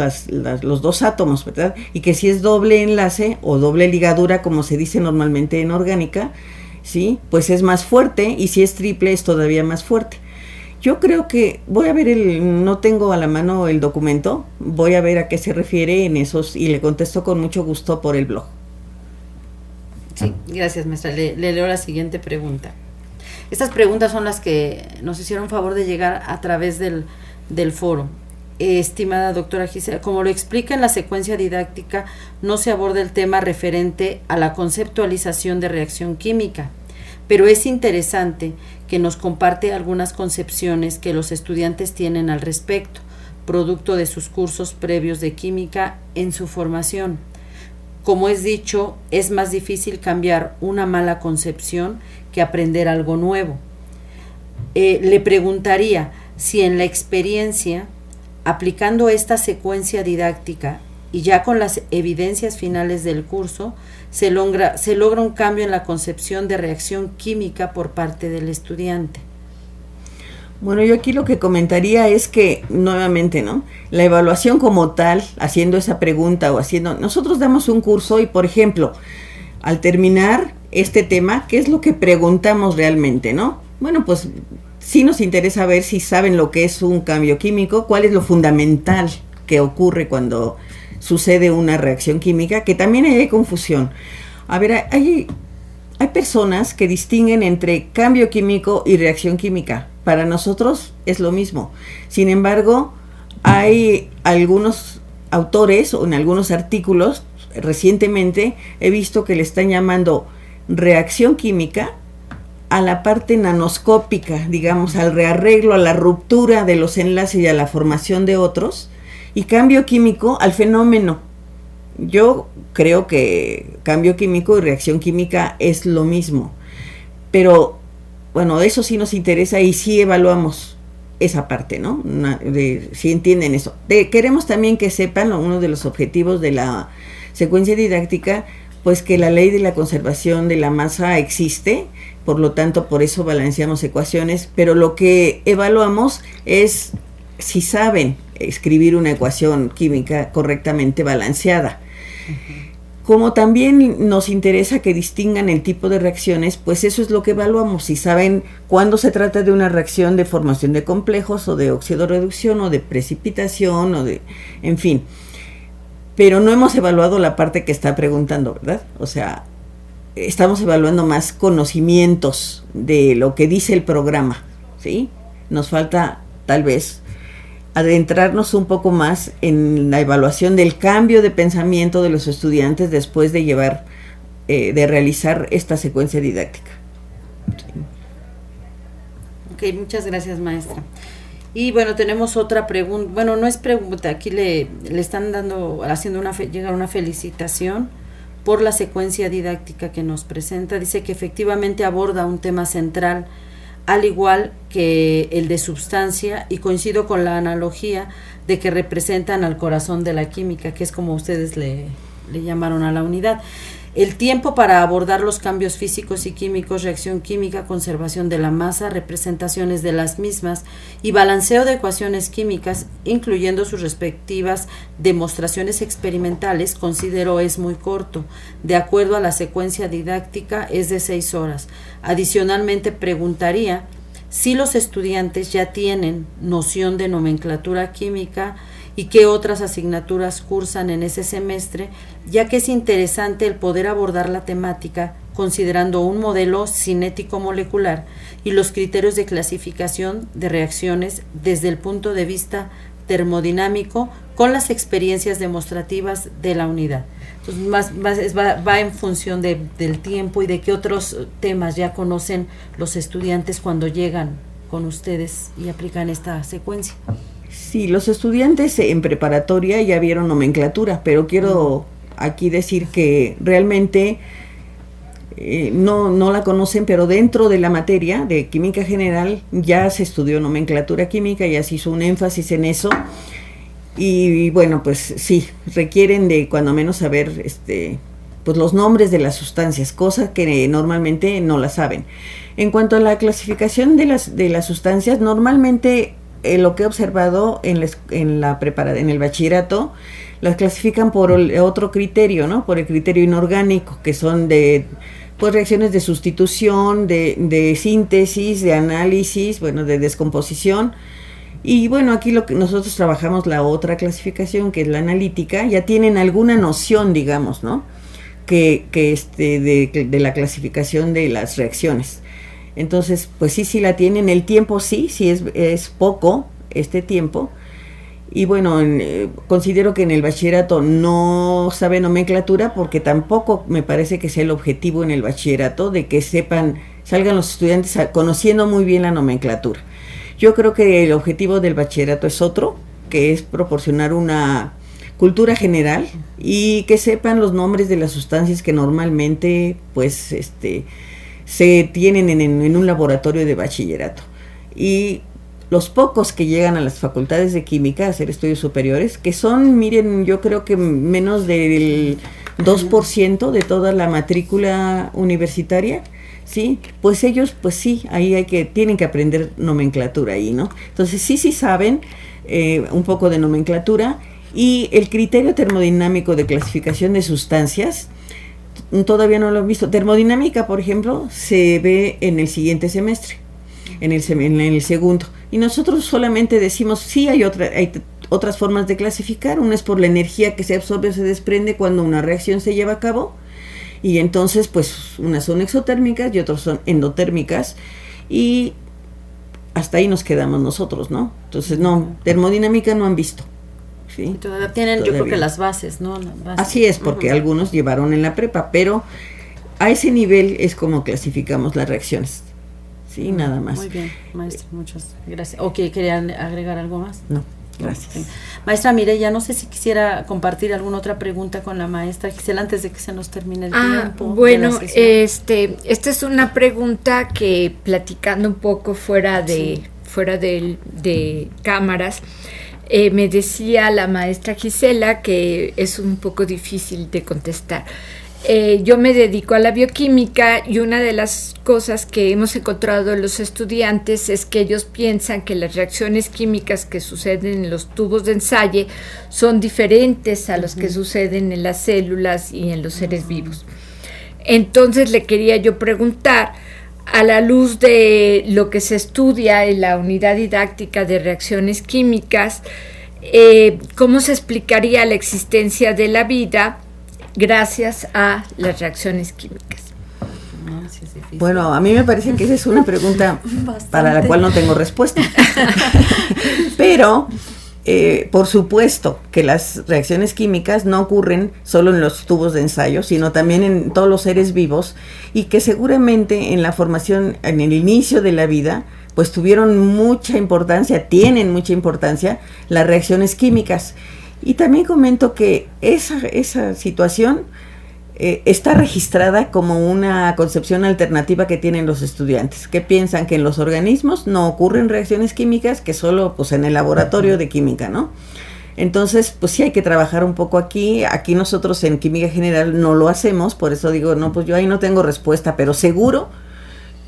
los dos átomos, ¿verdad? Y que si es doble enlace o doble ligadura, como se dice normalmente en orgánica, ¿sí? Pues es más fuerte, y si es triple es todavía más fuerte. Yo creo que voy a ver no tengo a la mano el documento, voy a ver a qué se refiere en esos y le contesto con mucho gusto por el blog. Sí, gracias, maestra. Le leo la siguiente pregunta. Estas preguntas son las que nos hicieron favor de llegar a través del foro. Estimada doctora Gisela, como lo explica en la secuencia didáctica, no se aborda el tema referente a la conceptualización de reacción química, pero es interesante que nos comparte algunas concepciones que los estudiantes tienen al respecto, producto de sus cursos previos de química en su formación. Como es dicho, es más difícil cambiar una mala concepción que aprender algo nuevo. Le preguntaría si en la experiencia, aplicando esta secuencia didáctica y ya con las evidencias finales del curso, se logra un cambio en la concepción de reacción química por parte del estudiante. Bueno, yo aquí lo que comentaría es que, nuevamente, ¿no? La evaluación como tal, haciendo esa pregunta nosotros damos un curso y, por ejemplo, al terminar este tema, ¿qué es lo que preguntamos realmente, no? Bueno, pues sí nos interesa ver si saben lo que es un cambio químico, cuál es lo fundamental que ocurre cuando sucede una reacción química, que también hay confusión. A ver, hay personas que distinguen entre cambio químico y reacción química. Para nosotros es lo mismo. Sin embargo, hay algunos autores o en algunos artículos, recientemente he visto que le están llamando reacción química a la parte nanoscópica, digamos, al rearreglo, a la ruptura de los enlaces y a la formación de otros, y cambio químico al fenómeno. Yo creo que cambio químico y reacción química es lo mismo, pero bueno, eso sí nos interesa y sí evaluamos esa parte, ¿no? Si entienden eso. Queremos también que sepan, uno de los objetivos de la secuencia didáctica, pues que la ley de la conservación de la masa existe, por lo tanto por eso balanceamos ecuaciones, pero lo que evaluamos es si saben escribir una ecuación química correctamente balanceada. Como también nos interesa que distingan el tipo de reacciones, pues eso es lo que evaluamos, si saben cuándo se trata de una reacción de formación de complejos o de oxidorreducción o de precipitación o de, en fin. Pero no hemos evaluado la parte que está preguntando, ¿verdad? O sea, estamos evaluando más conocimientos de lo que dice el programa, ¿sí? Nos falta tal vez adentrarnos un poco más en la evaluación del cambio de pensamiento de los estudiantes después de llevar, de realizar esta secuencia didáctica. Sí. Ok, muchas gracias, maestra. Y bueno, tenemos otra pregunta, bueno, no es pregunta, aquí le están haciendo llegar una felicitación por la secuencia didáctica que nos presenta. Dice que efectivamente aborda un tema central, al igual que el de sustancia, y coincido con la analogía de que representan al corazón de la química, que es como ustedes le llamaron a la unidad. El tiempo para abordar los cambios físicos y químicos, reacción química, conservación de la masa, representaciones de las mismas y balanceo de ecuaciones químicas, incluyendo sus respectivas demostraciones experimentales, considero es muy corto. De acuerdo a la secuencia didáctica, es de 6 horas. Adicionalmente, preguntaría si los estudiantes ya tienen noción de nomenclatura química y qué otras asignaturas cursan en ese semestre, ya que es interesante el poder abordar la temática considerando un modelo cinético molecular y los criterios de clasificación de reacciones desde el punto de vista termodinámico con las experiencias demostrativas de la unidad. Entonces, va en función del tiempo y de qué otros temas ya conocen los estudiantes cuando llegan con ustedes y aplican esta secuencia. Sí, los estudiantes en preparatoria ya vieron nomenclatura, pero quiero aquí decir que realmente no la conocen, pero dentro de la materia de química general ya se estudió nomenclatura química, ya se hizo un énfasis en eso, y bueno, pues sí, requieren de cuando menos saber pues los nombres de las sustancias, cosa que normalmente no la saben. En cuanto a la clasificación de las sustancias, normalmente lo que he observado en el bachillerato, las clasifican por otro criterio, ¿no? Por el criterio inorgánico, que son de pues reacciones de sustitución, de síntesis, de análisis, bueno, de descomposición. Y bueno, aquí lo que nosotros trabajamos la otra clasificación, que es la analítica, ya tienen alguna noción, digamos, ¿no? Que de la clasificación de las reacciones. Entonces, pues sí la tienen. El tiempo sí es poco este tiempo. Y bueno, considero que en el bachillerato no sabe nomenclatura, porque tampoco me parece que sea el objetivo en el bachillerato de que salgan los estudiantes conociendo muy bien la nomenclatura. Yo creo que el objetivo del bachillerato es otro, que es proporcionar una cultura general y que sepan los nombres de las sustancias que normalmente pues se tienen en un laboratorio de bachillerato. Y los pocos que llegan a las facultades de química a hacer estudios superiores, que son, miren, yo creo que menos del 2% de toda la matrícula universitaria, ¿sí? Pues ellos, pues sí, ahí tienen que aprender nomenclatura ahí, ¿no? Entonces sí saben un poco de nomenclatura, y el criterio termodinámico de clasificación de sustancias todavía no lo he visto. Termodinámica, por ejemplo, se ve en el siguiente semestre, en el segundo. Y nosotros solamente decimos, sí, hay otras formas de clasificar. Una es por la energía que se absorbe o se desprende cuando una reacción se lleva a cabo. Y entonces, pues, unas son exotérmicas y otras son endotérmicas. Y hasta ahí nos quedamos nosotros, ¿no? Entonces, no, termodinámica no han visto. ¿Sí? Todavía tienen, yo creo que las bases, ¿no? Así es, porque algunos llevaron en la prepa, pero a ese nivel es como clasificamos las reacciones. Sí, nada más. Muy bien, maestra, muchas gracias. ¿O querían agregar algo más? No, gracias. Okay. Maestra Mireya, no sé si quisiera compartir alguna otra pregunta con la maestra Gisela antes de que se nos termine el tiempo. Bueno, esta es una pregunta que, platicando un poco fuera de cámaras, me decía la maestra Gisela que es un poco difícil de contestar. yo me dedico a la bioquímica y una de las cosas que hemos encontrado en los estudiantes es que ellos piensan que las reacciones químicas que suceden en los tubos de ensayo son diferentes a los que suceden en las células y en los seres vivos. Entonces le quería yo preguntar, a la luz de lo que se estudia en la unidad didáctica de reacciones químicas, ¿cómo se explicaría la existencia de la vida gracias a las reacciones químicas? Bueno, a mí me parece que esa es una pregunta para la cual no tengo respuesta. Pero, por supuesto que las reacciones químicas no ocurren solo en los tubos de ensayo, sino también en todos los seres vivos, y que seguramente en la formación, en el inicio de la vida, pues tuvieron mucha importancia, tienen mucha importancia las reacciones químicas. Y también comento que esa situación está registrada como una concepción alternativa que tienen los estudiantes, que piensan que en los organismos no ocurren reacciones químicas, que solo pues en el laboratorio de química, ¿no? Entonces, pues sí hay que trabajar un poco aquí. Aquí nosotros en química general no lo hacemos, por eso digo, no, pues yo ahí no tengo respuesta, pero seguro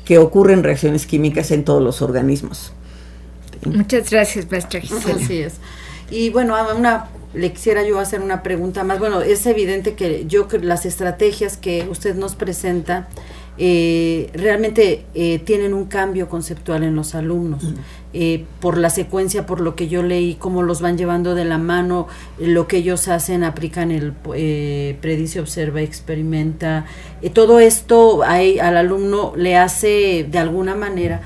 que ocurren reacciones químicas en todos los organismos. Muchas gracias, maestra Gisela. Así es. Y bueno, le quisiera yo hacer una pregunta más. Bueno, es evidente que las estrategias que usted nos presenta realmente tienen un cambio conceptual en los alumnos, por la secuencia, por lo que yo leí, cómo los van llevando de la mano, lo que ellos hacen, aplican el predice, observa, experimenta, todo esto al alumno le hace de alguna manera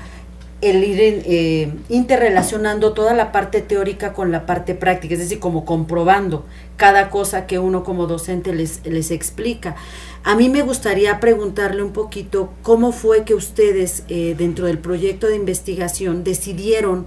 el ir interrelacionando toda la parte teórica con la parte práctica, es decir, como comprobando cada cosa que uno como docente les explica. A mí me gustaría preguntarle un poquito cómo fue que ustedes dentro del proyecto de investigación decidieron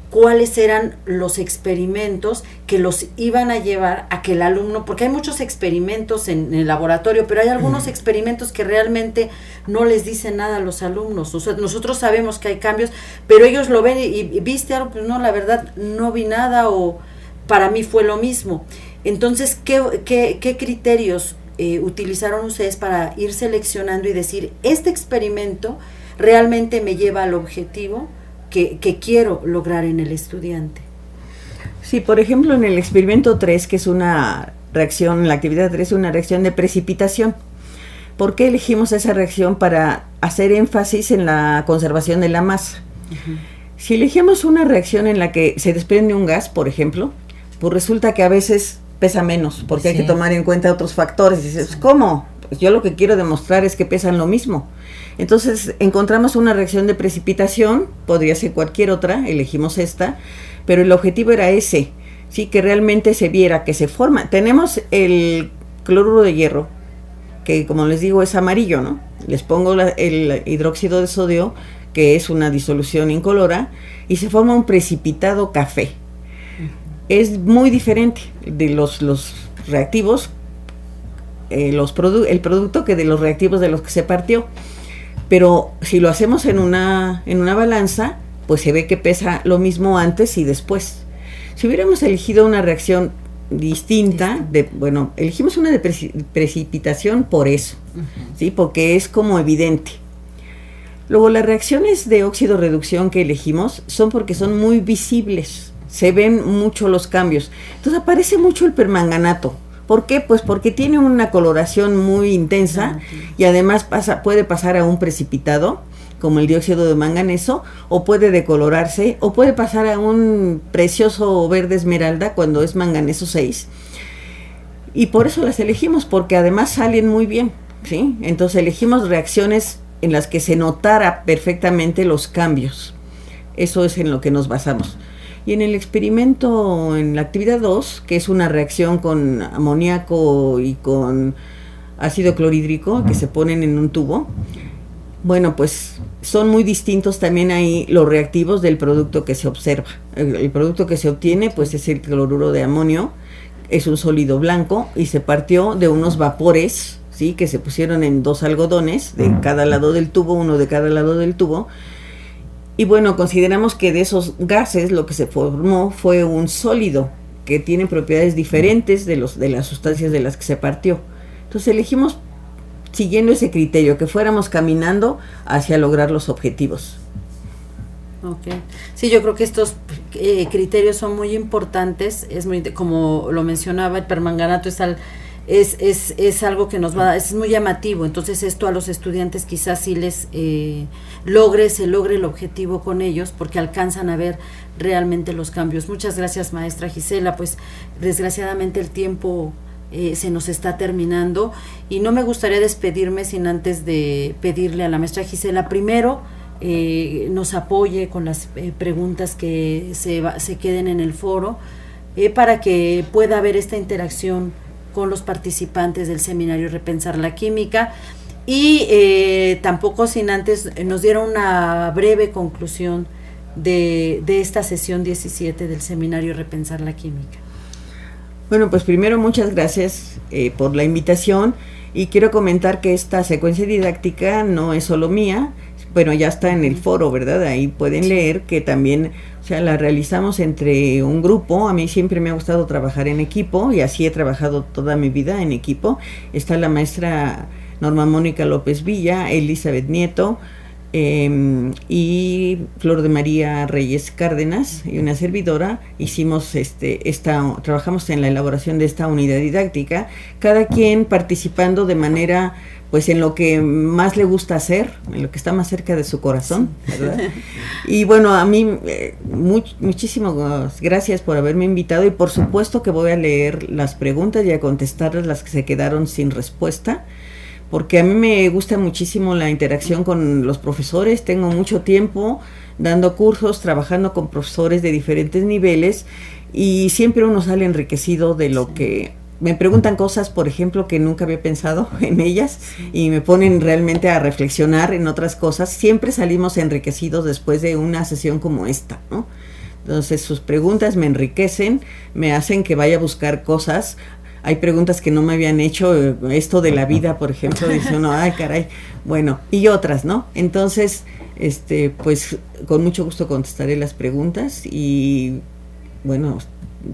cuáles eran los experimentos que los iban a llevar a que el alumno, porque hay muchos experimentos en el laboratorio, pero hay algunos experimentos que realmente no les dicen nada a los alumnos. O sea, nosotros sabemos que hay cambios, pero ellos lo ven y ¿viste algo? Pues no, la verdad no vi nada, o para mí fue lo mismo. Entonces, ¿qué criterios utilizaron ustedes para ir seleccionando y decir, este experimento realmente me lleva al objetivo que quiero lograr en el estudiante? Sí, por ejemplo, en el experimento 3, que es una reacción, la actividad 3 es una reacción de precipitación. ¿Por qué elegimos esa reacción? Para hacer énfasis en la conservación de la masa. Si elegimos una reacción en la que se desprende un gas, por ejemplo, pues resulta que a veces pesa menos, porque hay que tomar en cuenta otros factores. Y dices, ¿cómo? Pues yo lo que quiero demostrar es que pesan lo mismo. Entonces encontramos una reacción de precipitación, podría ser cualquier otra, elegimos esta, pero el objetivo era ese, sí, que realmente se viera que se forma. Tenemos el cloruro de hierro, que como les digo es amarillo, ¿no? Les pongo el hidróxido de sodio, que es una disolución incolora, y se forma un precipitado café. Es muy diferente de los reactivos, el producto, que de los reactivos de los que se partió. Pero si lo hacemos en una balanza, pues se ve que pesa lo mismo antes y después. Si hubiéramos elegido una reacción distinta, elegimos una de precipitación por eso, ¿sí? Porque es como evidente. Luego, las reacciones de óxido-reducción que elegimos son porque son muy visibles, se ven mucho los cambios. Entonces aparece mucho el permanganato. ¿Por qué? Pues porque tiene una coloración muy intensa y además puede pasar a un precipitado, como el dióxido de manganeso, o puede decolorarse, o puede pasar a un precioso verde esmeralda cuando es manganeso 6. Y por eso las elegimos, porque además salen muy bien, ¿sí? Entonces elegimos reacciones en las que se notara perfectamente los cambios. Eso es en lo que nos basamos. Y en el experimento, en la actividad 2, que es una reacción con amoníaco y con ácido clorhídrico que se ponen en un tubo, bueno, pues son muy distintos también ahí los reactivos del producto que se observa. El producto que se obtiene, pues es el cloruro de amonio, es un sólido blanco y se partió de unos vapores, ¿sí? Que se pusieron en 2 algodones de cada lado del tubo, uno de cada lado del tubo. Y bueno, consideramos que de esos gases lo que se formó fue un sólido que tiene propiedades diferentes de las sustancias de las que se partió. Entonces elegimos siguiendo ese criterio, que fuéramos caminando hacia lograr los objetivos. Okay. Sí, yo creo que estos criterios son muy importantes, es muy, como lo mencionaba, el permanganato es algo que nos va a dar, es muy llamativo, entonces esto a los estudiantes quizás sí les se logre el objetivo con ellos, porque alcanzan a ver realmente los cambios. Muchas gracias, maestra Gisela, pues desgraciadamente el tiempo se nos está terminando y no me gustaría despedirme sin antes de pedirle a la maestra Gisela primero nos apoye con las preguntas que se queden en el foro para que pueda haber esta interacción con los participantes del seminario Repensar la Química y tampoco sin antes nos diera una breve conclusión de esta sesión 17 del seminario Repensar la Química. Bueno, pues primero muchas gracias por la invitación y quiero comentar que esta secuencia didáctica no es solo mía. Bueno, ya está en el foro, ¿verdad? Ahí pueden leer que también, o sea, la realizamos entre un grupo. A mí siempre me ha gustado trabajar en equipo y así he trabajado toda mi vida en equipo. Está la maestra Norma Mónica López Villa, Elizabeth Nieto y Flor de María Reyes Cárdenas y una servidora. Hicimos trabajamos en la elaboración de esta unidad didáctica, cada quien participando de manera pues en lo que más le gusta hacer, en lo que está más cerca de su corazón, ¿verdad? Y bueno, a mí muchísimas gracias por haberme invitado y por supuesto que voy a leer las preguntas y a contestarles las que se quedaron sin respuesta, porque a mí me gusta muchísimo la interacción con los profesores. Tengo mucho tiempo dando cursos, trabajando con profesores de diferentes niveles y siempre uno sale enriquecido de lo que... Me preguntan cosas, por ejemplo, que nunca había pensado en ellas y me ponen realmente a reflexionar en otras cosas. Siempre salimos enriquecidos después de una sesión como esta, ¿no? Entonces sus preguntas me enriquecen, me hacen que vaya a buscar cosas. Hay preguntas que no me habían hecho, esto de la vida, por ejemplo, dice uno, ay caray, bueno, y otras, ¿no? Entonces, pues con mucho gusto contestaré las preguntas y bueno,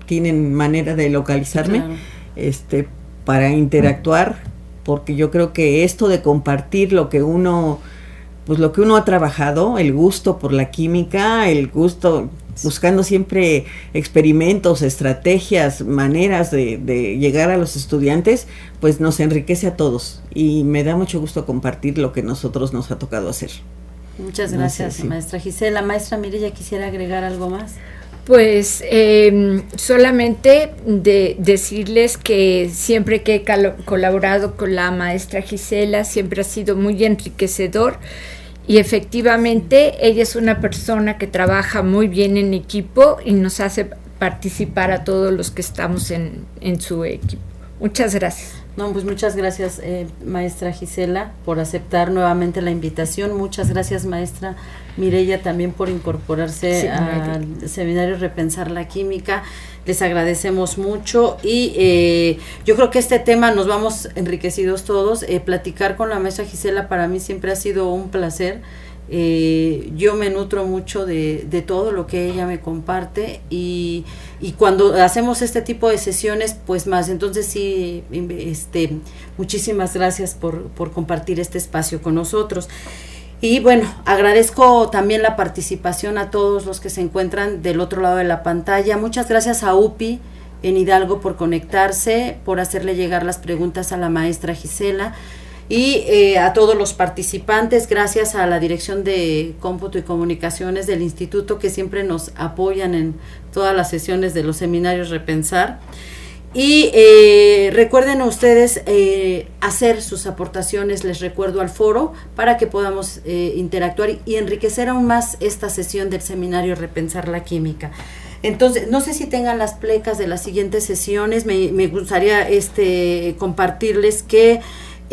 tienen manera de localizarme. Claro. Para interactuar, porque yo creo que esto de compartir lo que uno ha trabajado, el gusto por la química, el gusto, buscando siempre experimentos, estrategias, maneras de llegar a los estudiantes, pues nos enriquece a todos y me da mucho gusto compartir lo que nosotros nos ha tocado hacer. Muchas gracias, sí. Maestra Gisela. Maestra Mireya, ¿quisiera agregar algo más? Pues solamente decirles que siempre que he colaborado con la maestra Gisela siempre ha sido muy enriquecedor y efectivamente ella es una persona que trabaja muy bien en equipo y nos hace participar a todos los que estamos en su equipo. Muchas gracias. No, pues muchas gracias, maestra Gisela, por aceptar nuevamente la invitación. Muchas gracias, maestra Mireya, también por incorporarse al seminario Repensar la Química. Les agradecemos mucho y yo creo que este tema nos vamos enriquecidos todos. Platicar con la maestra Gisela para mí siempre ha sido un placer. Yo me nutro mucho de todo lo que ella me comparte y cuando hacemos este tipo de sesiones pues más, entonces sí, muchísimas gracias por compartir este espacio con nosotros. Y bueno, agradezco también la participación a todos los que se encuentran del otro lado de la pantalla. Muchas gracias a UPI en Hidalgo por conectarse, por hacerle llegar las preguntas a la maestra Gisela. Y a todos los participantes, gracias a la Dirección de Cómputo y Comunicaciones del Instituto que siempre nos apoyan en todas las sesiones de los seminarios Repensar. Y recuerden ustedes hacer sus aportaciones, les recuerdo, al foro para que podamos interactuar y enriquecer aún más esta sesión del seminario Repensar la Química. Entonces, no sé si tengan las plecas de las siguientes sesiones, me gustaría compartirles que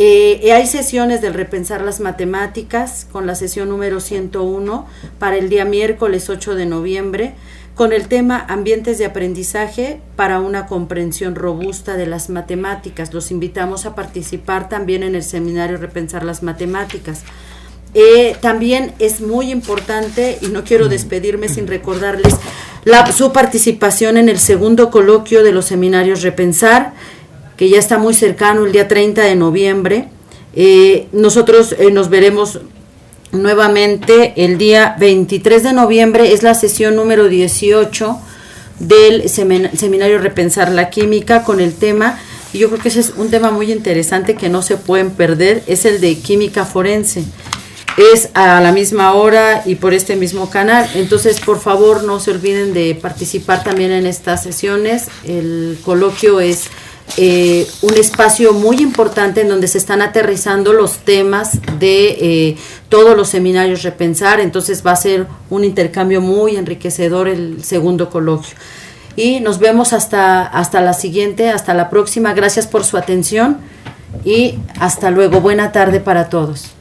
hay sesiones del Repensar las Matemáticas con la sesión número 101 para el día miércoles 8 de noviembre con el tema Ambientes de aprendizaje para una comprensión robusta de las matemáticas. Los invitamos a participar también en el seminario Repensar las Matemáticas. También es muy importante, y no quiero despedirme sin recordarles su participación en el segundo coloquio de los seminarios Repensar, que ya está muy cercano, el día 30 de noviembre, Nosotros nos veremos nuevamente el día 23 de noviembre, es la sesión número 18 del seminario Repensar la Química, con el tema, y yo creo que ese es un tema muy interesante que no se pueden perder, es el de química forense. Es a la misma hora y por este mismo canal. Entonces, por favor, no se olviden de participar también en estas sesiones. El coloquio es un espacio muy importante en donde se están aterrizando los temas de todos los seminarios Repensar. Entonces, va a ser un intercambio muy enriquecedor el segundo coloquio. Y nos vemos hasta la siguiente, hasta la próxima. Gracias por su atención y hasta luego. Buena tarde para todos.